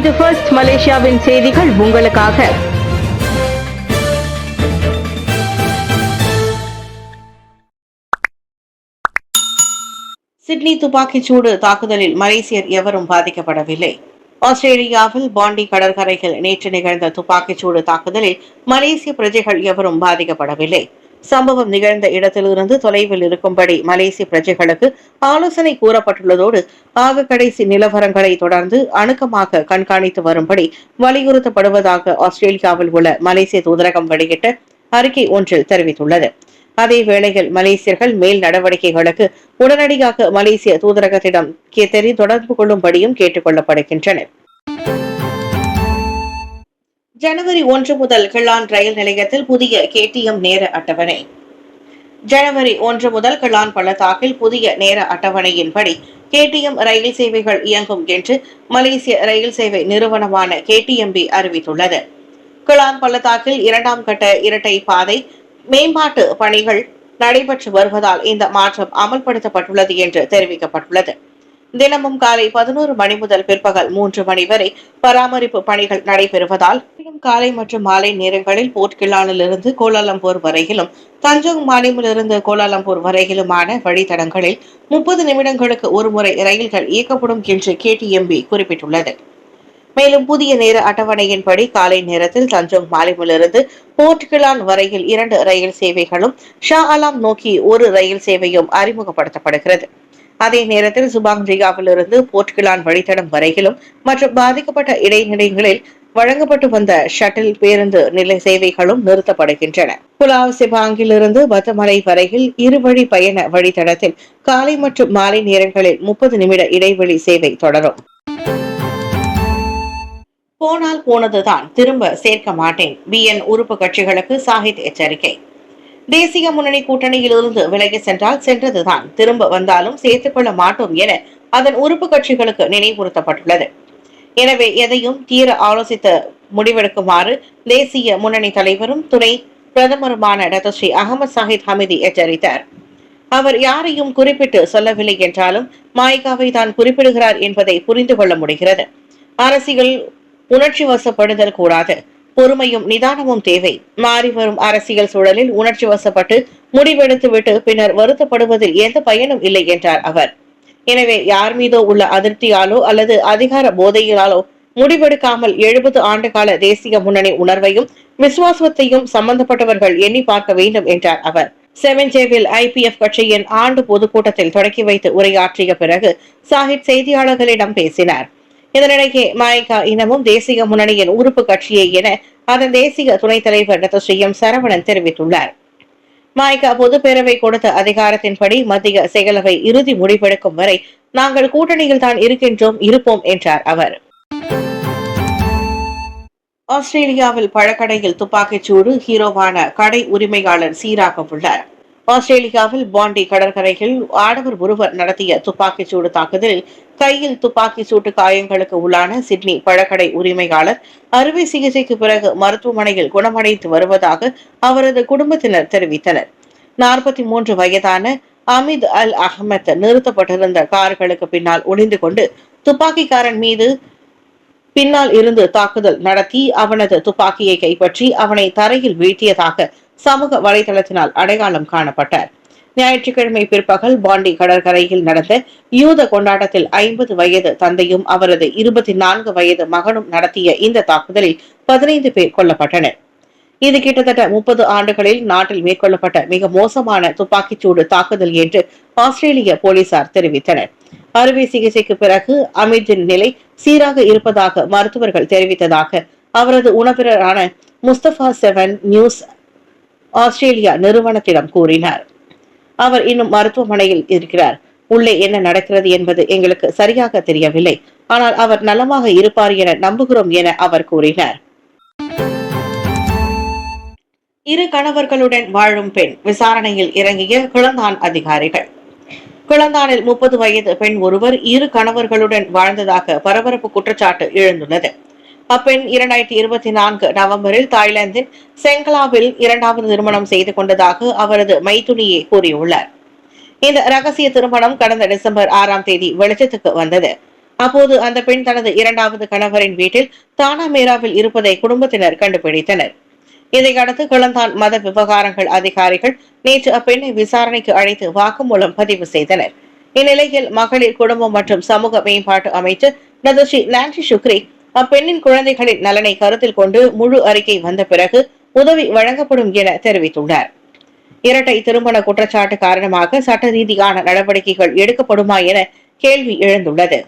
இது ஃபர்ஸ்ட் மலேசியாவின் செய்திகள் உங்களுக்காக. சிட்னி துப்பாக்கிச்சூடு தாக்குதலில் மலேசியர் எவரும் பாதிக்கப்படவில்லை. ஆஸ்திரேலியாவில் பாண்டி கடற்கரையில் நேற்று நிகழ்ந்த துப்பாக்கிச்சூடு தாக்குதலில் மலேசிய பிரஜைகள் எவரும் பாதிக்கப்படவில்லை. சம்பவம் நிகழ்ந்த இடத்திலிருந்து தொலைவில் இருக்கும்படி மலேசிய பிரஜைகளுக்கு ஆலோசனை கூறப்பட்டுள்ளதோடு ஆக கடைசி நிலவரங்களை தொடர்ந்து அணுக்கமாக கண்காணித்து வரும்படி வலியுறுத்தப்படுவதாக ஆஸ்திரேலியாவில் உள்ள மலேசிய தூதரகம் வெளியிட்ட அறிக்கை ஒன்றில் தெரிவித்துள்ளது. அதே வேளையில் மலேசியர்கள் மேல் நடவடிக்கைகளுக்கு உடனடியாக மலேசிய தூதரகத்திடம் தொடர்பு கொள்ளும்படியும் கேட்டுக் கொள்ளப்படுகின்றனர். ஜனவரி 1 முதல் கிளான் ரயில் நிலையத்தில் புதிய KTM நேர அட்டவணை. ஜனவரி 1 முதல் கிளான் பள்ளத்தாக்கில் புதிய நேர அட்டவணையின்படி KTM ரயில் சேவைகள் இயங்கும் என்று மலேசிய ரயில் சேவை நிறுவனமான KTMB அறிவித்துள்ளது. கிளான் பள்ளத்தாக்கில் 2ஆம் கட்ட இரட்டை பாதை மேம்பாட்டு பணிகள் நடைபெற்று வருவதால் இந்த மாற்றம் அமல்படுத்தப்பட்டுள்ளது என்று தெரிவிக்கப்பட்டுள்ளது. தினமும் காலை 11 மணி முதல் பிற்பகல் 3 மணி வரை பராமரிப்பு பணிகள் நடைபெறுவதால் காலை மற்றும் மாலை நேரங்களில் போர்ட் கிளானிலிருந்து கோலாலம்பூர் வரையிலும் தஞ்சோங் மாநிலத்திலிருந்து கோலாலம்பூர் வரையிலுமான வழித்தடங்களில் 30 நிமிடங்களுக்கு ஒருமுறை ரயில்கள் இயக்கப்படும் என்று KTMB குறிப்பிட்டுள்ளது. மேலும் புதிய நேர அட்டவணையின்படி காலை நேரத்தில் தஞ்சோங் மாநிலத்திலிருந்து போர்ட் கிளான் வரையில் 2 ரயில் சேவைகளும் ஷா அலாம் நோக்கி 1 ரயில் சேவையும் அறிமுகப்படுத்தப்படுகிறது. அதே நேரத்தில் சுபாங் ஜிகாவிலிருந்து போர்ட் கிளான் வழித்தடம் வரையிலும் மற்றும் பாதிக்கப்பட்ட இடைநிலைகளில் வழங்கப்பட்டு வந்த ஷட்டில் பேருந்து நிலை சேவைகளும் நிறுத்தப்படுகின்றன. புலாவ் சிபாங்கிலிருந்து பத்தமலை வரையில் 2 வழி பயண வழித்தடத்தில் காலை மற்றும் மாலை நேரங்களில் 30 நிமிட இடைவெளி சேவை தொடரும். போனால் போனதுதான், திரும்ப சேர்க்க மாட்டேன். BN உறுப்பு கட்சிகளுக்கு சாஹித் எச்சரிக்கை. தேசிய முன்னணி கூட்டணியிலிருந்து விலகி சென்றால் சென்றதுதான், திரும்ப வந்தாலும் சேர்த்துக் கொள்ள மாட்டோம் என அதன் உறுப்பு கட்சிகளுக்கு நினைவுறுத்தப்பட்டுள்ளது. எனவே எதையும் தீர ஆலோசித்து முடிவெடுக்குமாறு தேசிய முன்னணி தலைவரும் துணை பிரதமருமான doctor Seri Ahmad Zahid Hamidi எச்சரித்தார். அவர் யாரையும் குறிப்பிட்டு சொல்லவில்லை என்றாலும் மாய்காவை தான் குறிப்பிடுகிறார் என்பதை புரிந்து கொள்ள முடிகிறது. அரசியல் உணர்ச்சி வசப்படுதல் கூடாது. பொறுமையும் நிதானமும் தேவை. மாறி வரும் அரசியல் சூழலில் உணர்ச்சி வசப்பட்டு முடிவெடுத்துவிட்டு பின்னர் வருத்தப்படுவதில் எந்த பயனும் இல்லை என்றார் அவர். எனவே யார் மீதோ உள்ள அதிருப்தியாலோ அல்லது அதிகார போதையிலாலோ முடிவெடுக்காமல் 70 ஆண்டுகால தேசிய முன்னணி உணர்வையும் விசுவாசத்தையும் சம்பந்தப்பட்டவர்கள் எண்ணி பார்க்க வேண்டும் என்றார் அவர். செவன்ஜேவில் IPF கட்சியின் ஆண்டு பொதுக்கூட்டத்தில் தொடக்கி வைத்து உரையாற்றிய பிறகு சாஹித் செய்தியாளர்களிடம் பேசினார். இதனிடையே மாய்கா இனமும் தேசிய முன்னணியின் உறுப்பு கட்சியே என அதன் தேசிய துணைத் தலைவர் டாக்டர் ஸ்ரீ எம் சரவணன் தெரிவித்துள்ளார். மாய்கா பொதுப்பேரவை கொடுத்த அதிகாரத்தின்படி மத்திய செயலவை இறுதி முடிவெடுக்கும் வரை நாங்கள் கூட்டணியில் தான் இருப்போம் என்றார் அவர். ஆஸ்திரேலியாவில் பழக்கடையில் துப்பாக்கிச்சூடு, ஹீரோவான கடை உரிமையாளர் சீராக உள்ளார். ஆஸ்திரேலியாவில் பாண்டி கடற்கரையில் ஆடவர் ஒருவர் நடத்திய துப்பாக்கிச்சூடு தாக்குதலில் கையில் துப்பாக்கி சூட்டு காயங்களுக்கு உள்ளான சிட்னி பழக்கடை உரிமையாளர் அறுவை சிகிச்சைக்கு பிறகு மருத்துவமனையில் குணமடைந்து வருவதாக அவரது குடும்பத்தினர் தெரிவித்தனர். 43 வயதான அமித் அல் அஹமத் நிறுத்தப்பட்டிருந்த கார்களுக்கு பின்னால் ஒளிந்து கொண்டு துப்பாக்கிக்காரன் மீது பின்னால் இருந்து தாக்குதல் நடத்தி அவனது துப்பாக்கியை கைப்பற்றி அவனை தரையில் வீழ்த்தியதாக சமூக வலைதளத்தினால் அடையாளம் காணப்பட்டார். ஞாயிற்றுக்கிழமை பிற்பகல் பாண்டி கடற்கரையில் நடந்த யூத கொண்டாட்டத்தில் 50 வயது தந்தையும் அவரது 24 வயது மகனும் நடத்திய இந்த தாக்குதலில் 15 பேர் கொல்லப்பட்டனர். இது கிட்டத்தட்ட 30 ஆண்டுகளில் நாட்டில் மேற்கொள்ளப்பட்ட மிக மோசமான துப்பாக்கிச்சூடு தாக்குதல் என்று ஆஸ்திரேலிய போலீசார் தெரிவித்தனர். அறுவை சிகிச்சைக்கு பிறகு அமித்தின் நிலை சீராக இருப்பதாக மருத்துவர்கள் தெரிவித்ததாக அவரது உணவினரான முஸ்தபா 7 நியூஸ் ஆஸ்திரேலியா நிறுவனத்திடம் கூறினார். அவர் இன்னும் மருத்துவமனையில் இருக்கிறார். உள்ளே என்ன நடக்கிறது என்பது எங்களுக்கு சரியாக தெரியவில்லை. ஆனால் அவர் நலமாக இருப்பார் என நம்புகிறோம் என அவர் கூறினார். 2 கணவர்களுடன் வாழும் பெண் விசாரணையில் இறங்கிய கிளந்தான் அதிகாரிகள். கிளந்தானில் 30 வயது பெண் ஒருவர் 2 கணவர்களுடன் வாழ்ந்ததாக பரபரப்பு குற்றச்சாட்டு எழுந்துள்ளது. அப்பெண் 2024 நவம்பரில் தாய்லாந்தின் செங்கலாவில் 2வது திருமணம் செய்து கொண்டதாக அவரது மைத்துனியே கூறியுள்ளார். இந்த ரகசிய திருமணம் கடந்த டிசம்பர் 6ஆம் தேதி வெளிச்சத்துக்கு வந்தது. அப்போது அந்த பெண் தனது இரண்டாவது கணவரின் வீட்டில் தானாமேராவில் இருப்பதை குடும்பத்தினர் கண்டுபிடித்தனர். இதையடுத்து கிளந்தான் மத விவகாரங்கள் அதிகாரிகள் நேற்று அப்பெண்ணை விசாரணைக்கு அழைத்து வாக்குமூலம் பதிவு செய்தனர். இந்நிலையில் மகளிர் குடும்பம் மற்றும் சமூக மேம்பாட்டு அமைச்சர் நதஸ்ரீ நான்சி சுக்ரி அப்பெண்ணின் குழந்தைகளின் நலனை கருத்தில் கொண்டு முழு அறிக்கை வந்த பிறகு உதவி வழங்கப்படும் என தெரிவித்துள்ளார். இரட்டை திருமண குற்றச்சாட்டு காரணமாக சட்ட ரீதியான நடவடிக்கைகள் எடுக்கப்படுமா என கேள்வி எழுந்துள்ளது.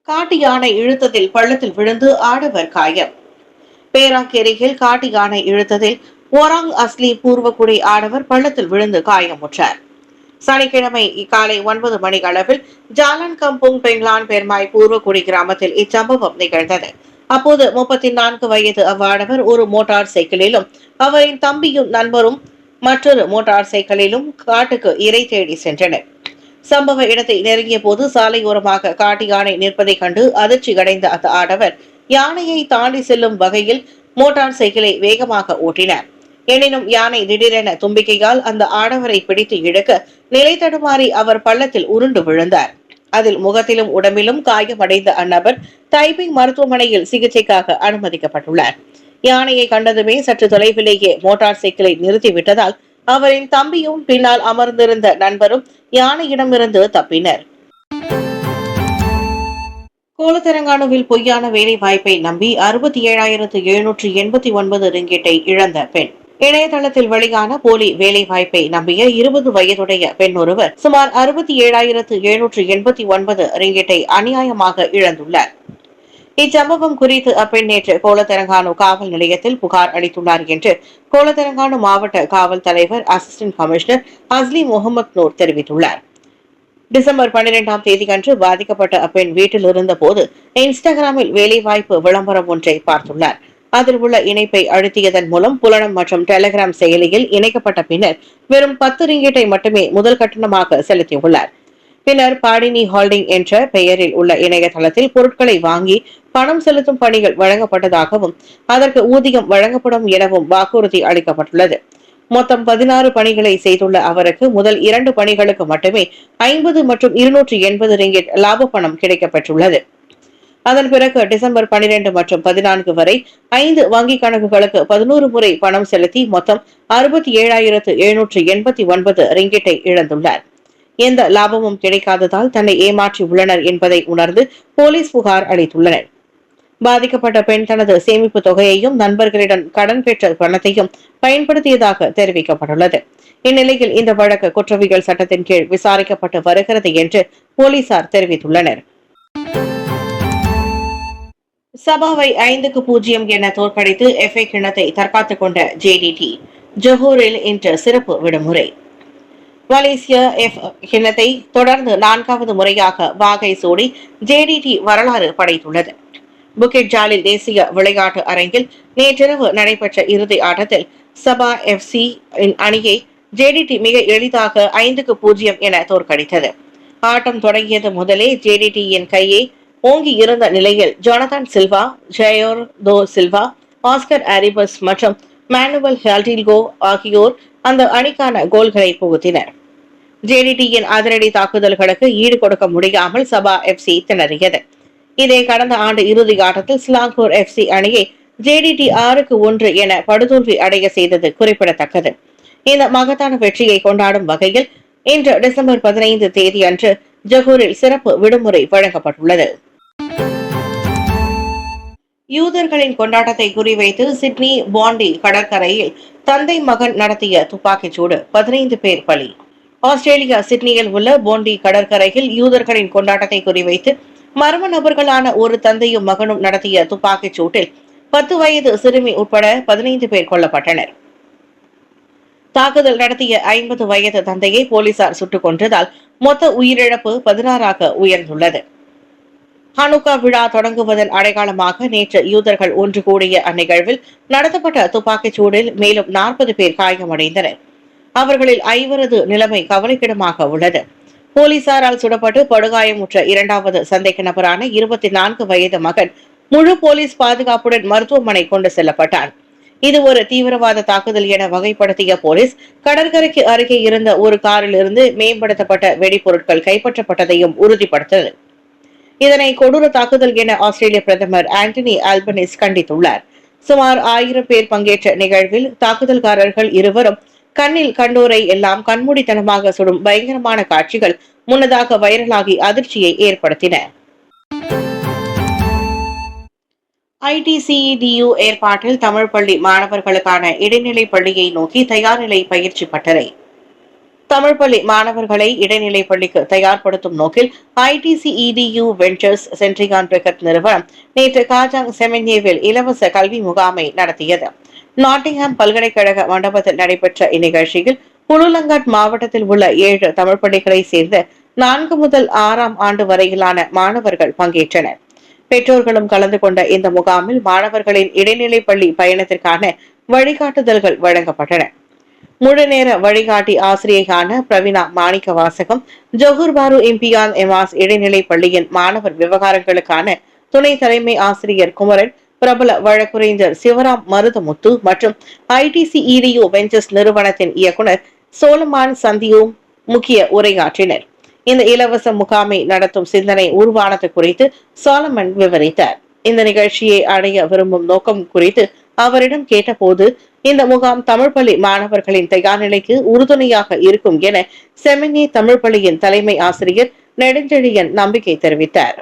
காட்டு யானை இழுத்ததில் பள்ளத்தில் விழுந்து ஆடவர் காயம். பேராக்கேரியில் காட்டு யானை இழுத்ததில் ஒராங் அஸ்லி பூர்வக்குடி ஆடவர் பள்ளத்தில் விழுந்து காயமுற்றார். சனிக்கிழமை காலை 9 மணி அளவில் ஜாலன் கம்புங் பெங்லான் பெர்மாய் பூர்வக்குடி கிராமத்தில் இச்சம்பவம் நிகழ்ந்தது. அப்போது 34 வயது அவ்வாடவர் ஒரு மோட்டார் சைக்கிளிலும் அவரின் தம்பியும் நண்பரும் மற்றொரு மோட்டார் சைக்கிளிலும் காட்டுக்கு இரை தேடி சென்றனர். சம்பவ இடத்தை நெருங்கிய போது சாலையோரமாக காட்டு யானை நிற்பதை கண்டு அதிர்ச்சி அடைந்த அந்த ஆடவர் யானையை தாண்டி செல்லும் வகையில் மோட்டார் சைக்கிளை வேகமாக ஓட்டினார். எனினும் யானை திடீரென தும்பிக்கையால் அந்த ஆடவரை பிடித்து இழுக்க நிலை தடுமாறி அவர் பள்ளத்தில் உருண்டு விழுந்தார். அதில் முகத்திலும் உடம்பிலும் காயமடைந்த அந்நபர் தைபிங் மருத்துவமனையில் சிகிச்சைக்காக அனுமதிக்கப்பட்டுள்ளார். யானையை கண்டதுமே சற்று தொலைவிலேயே மோட்டார் சைக்கிளை நிறுத்திவிட்டதால் அவரின் தம்பியும் பின்னால் அமர்ந்திருந்த நண்பரும் யானையிடமிருந்து தப்பினர். கோலத்தெலங்கானாவில் பொய்யான வேலை வாய்ப்பை நம்பி 67,789 ரிங்கிட்டை இழந்த பெண். இணையதளத்தில் வெளியான போலி வேலை வாய்ப்பை நம்பிய 20 வயதுடைய பெண் ஒருவர் சுமார் 67,789 ரிங்கிட்டை அநியாயமாக இழந்துள்ளார். இச்சம்பவம் குறித்து அப்பெண் நேற்று கோலத்தெலங்கானா காவல் நிலையத்தில் புகார் அளித்துள்ளார் என்று கோலத்தெலங்கானா மாவட்ட காவல் தலைவர் அசிஸ்டன்ட் கமிஷனர் அஸ்லி முகமது நூர் தெரிவித்துள்ளார். டிசம்பர் 12ஆம் தேதி அன்று பாதிக்கப்பட்ட அப்பெண் வீட்டில் இருந்த போது இன்ஸ்டாகிராமில் வேலைவாய்ப்பு விளம்பரம் ஒன்றை பார்த்துள்ளார். அதில் உள்ள இணைப்பை அழுத்தியதன் மூலம் புலனம் மற்றும் டெலிகிராம் செயலியில் இணைக்கப்பட்ட பின்னர் வெறும் 10 ரிங்கிட்டை மட்டுமே முதல் கட்டணமாக செலுத்தியுள்ளார். பின்னர் பாடினி ஹோல்டிங் என்ற பெயரில் உள்ள இணையதளத்தில் பொருட்களை வாங்கி பணம் செலுத்தும் பணிகள் வழங்கப்பட்டதாகவும் அதற்கு ஊதியம் வழங்கப்படும் எனவும் வாக்குறுதி அளிக்கப்பட்டுள்ளது. மொத்தம் 16 பணிகளை செய்துள்ள அவருக்கு முதல் 2 பணிகளுக்கு மட்டுமே 50 மற்றும் 280 ரிங்கிட் லாப பணம் கிடைக்கப்பெற்றுள்ளது. அதன் பிறகு டிசம்பர் 12 மற்றும் 14 வரை 5 வங்கிக் கணக்குகளுக்கு 11 முறை பணம் செலுத்தி மொத்தம் 67,789 ரிங்கிட்டை இழந்துள்ளார். எந்த லாபமும் கிடைக்காததால் தன்னை ஏமாற்றி உள்ளனர் என்பதை உணர்ந்து போலீஸ் புகார் அளித்துள்ளனர். பாதிக்கப்பட்ட பெண் தனது சேமிப்பு தொகையையும் நண்பர்களிடம் கடன் பெற்ற பணத்தையும் பயன்படுத்தியதாக தெரிவிக்கப்பட்டுள்ளது. இந்நிலையில் இந்த வழக்கு குற்றவியல் சட்டத்தின் கீழ் விசாரிக்கப்பட்டு வருகிறது என்று போலீசார் தெரிவித்துள்ளனர். சபாவை 5-0 என தோற்கடித்து FA கிண்ணத்தை தற்காத்துக் கொண்ட JDT ஜொஹூரில் இன்று சிறப்பு விடுமுறை. மலேசிய கிண்ணத்தை தொடர்ந்து 4வது முறையாக வாகை சூடி JDT வரலாறு படைத்துள்ளது. புக்கிட் ஜாலில் தேசிய விளையாட்டு அரங்கில் நேற்றிரவு நடைபெற்ற இறுதி ஆட்டத்தில் சபா FC அணியை JDT மிக எளிதாக 5-0 என தோற்கடித்தது. ஆட்டம் தொடங்கியது முதலே JDT-யின் கையை ஓங்கி இருந்த நிலையில் ஜொனதான் சில்வா, ஜெயோர் தோ சில்வா, ஆஸ்கர் ஆரிபஸ் மற்றும் மானுவல் ஹால்டில்கோ ஆகியோர் அந்த அணிக்கான கோல்களை புகுத்தினர். JDT-யின் அதிரடி தாக்குதல்களுக்கு ஈடு கொடுக்க முடியாமல் சபா FC திணறியது. இதே கடந்த ஆண்டு இறுதி ஆட்டத்தில் ஸ்லாங்கூர் FC அணியை JDT 6-1 என படுதோல்வி அடைய செய்தது குறிப்பிடத்தக்கது. இந்த மகத்தான வெற்றியை கொண்டாடும் வகையில் இன்று டிசம்பர் 15 தேதி அன்று ஜொஹூரில் சிறப்பு விடுமுறை வழங்கப்பட்டுள்ளது. யூதர்களின் கொண்டாட்டத்தை குறிவைத்து சிட்னி பாண்டி கடற்கரையில் தந்தை மகன் நடத்திய துப்பாக்கிச்சூடு 15 பேர் பலி. ஆஸ்திரேலியா சிட்னியில் உள்ள போண்டி கடற்கரையில் யூதர்களின் கொண்டாட்டத்தை குறிவைத்து மர்ம நபர்களான ஒரு தந்தையும் மகனும் நடத்திய துப்பாக்கிச் சூட்டில் 10 வயது சிறுமி உட்பட 15 பேர் கொல்லப்பட்டனர். தாக்குதல் நடத்திய 50 வயது தந்தையை போலீசார் சுட்டுக் கொன்றதால் மொத்த உயிரிழப்பு 16ஆக உயர்ந்துள்ளது. ஹனுக்கா விழா தொடங்குவதன் அடையாளமாக நேற்று யூதர்கள் ஒன்று கூடிய அந்நிகழ்வில் நடத்தப்பட்ட துப்பாக்கிச் சூடில் மேலும் 40 பேர் காயமடைந்தனர். அவர்களில் 5 நிலைமை கவலைக்கிடமாக உள்ளது. போலீசாரால் சுடப்பட்டு படுகாயமுற்ற 2வது சந்தேக நபரான 24 வயது மகன் முழு போலீஸ் பாதுகாப்புடன் மருத்துவமனை கொண்டு செல்லப்பட்டான். இது ஒரு தீவிரவாத தாக்குதல் என வகைப்படுத்திய போலீஸ் கடற்கரைக்கு அருகே இருந்த ஒரு காரில் இருந்து மேம்படுத்தப்பட்ட வெடிபொருட்கள் கைப்பற்றப்பட்டதையும் உறுதிப்படுத்தது. இதனை கொடூர தாக்குதல் என ஆஸ்திரேலிய பிரதமர் ஆண்டனி ஆல்பனிஸ் கண்டித்துள்ளார். சுமார் 1000 பேர் பங்கேற்ற நிகழ்வில் தாக்குதல்காரர்கள் இருவரும் கண்ணில் கண்டோரை எல்லாம் கண்மூடித்தனமாக சுடும் பயங்கரமான காட்சிகள் முன்னதாக வைரலாகி அதிர்ச்சியை ஏற்படுத்தின. ITCEDU ஏற்பாட்டில் தமிழ் பள்ளி மாணவர்களுக்கான இடைநிலை பள்ளியை நோக்கி தயார்நிலை பயிற்சி பட்டறை. தமிழ் பள்ளி மாணவர்களை இடைநிலை பள்ளிக்கு தயார்படுத்தும் நோக்கில் ITCEDU வெஞ்சர்ஸ் சென்ட்ரிகான் பிரிகட் நிறுவனம் நேற்று காஜாங் செமினேவில் இலவச கல்வி முகாமை நடத்தியது. நாட்டிங்ஹாம் பல்கலைக்கழக மண்டபத்தில் நடைபெற்ற இந்நிகழ்ச்சியில் புலுலங்கட் மாவட்டத்தில் உள்ள 7 தமிழ் பள்ளிகளை சேர்ந்த 4 முதல் 6ஆம் ஆண்டு வரையிலான மாணவர்கள் பங்கேற்றனர். பெற்றோர்களும் கலந்து கொண்ட இந்த முகாமில் மாணவர்களின் இடைநிலை பள்ளி பயணத்திற்கான வழிகாட்டுதல்கள் வழங்கப்பட்டன. முழுநேர வழிகாட்டி ஆசிரியையான பிரவீனா மாணிக்க வாசகம், ஜொஹூர் பாரு இம்பியான் எமாஸ் இடைநிலை பள்ளியின் மாணவர் விவகாரங்களுக்கான துணை தலைமை ஆசிரியர் குமரன், பிரபல வழக்குரைஞர் சிவராம் மருதமுத்து மற்றும் ITCEDU வெஞ்சர்ஸ் நிறுவனத்தின் இயக்குனர் சோலமான் சந்தியும் முக்கிய உரையாற்றினர். இந்த இலவச முகாமை நடத்தும் சிந்தனை உருவானது குறித்து சாலமன் விவரித்தார். இந்த நிகழ்ச்சியை அடைய விரும்பும் நோக்கம் குறித்து அவரிடம் கேட்டபோது, இந்த முகாம் தமிழ் பள்ளி மாணவர்களின் தயார்நிலைக்கு உறுதுணையாக இருக்கும் என செமினி தமிழ் பள்ளியின் தலைமை ஆசிரியர் நெடுஞ்செழியன் நம்பிக்கை தெரிவித்தார்.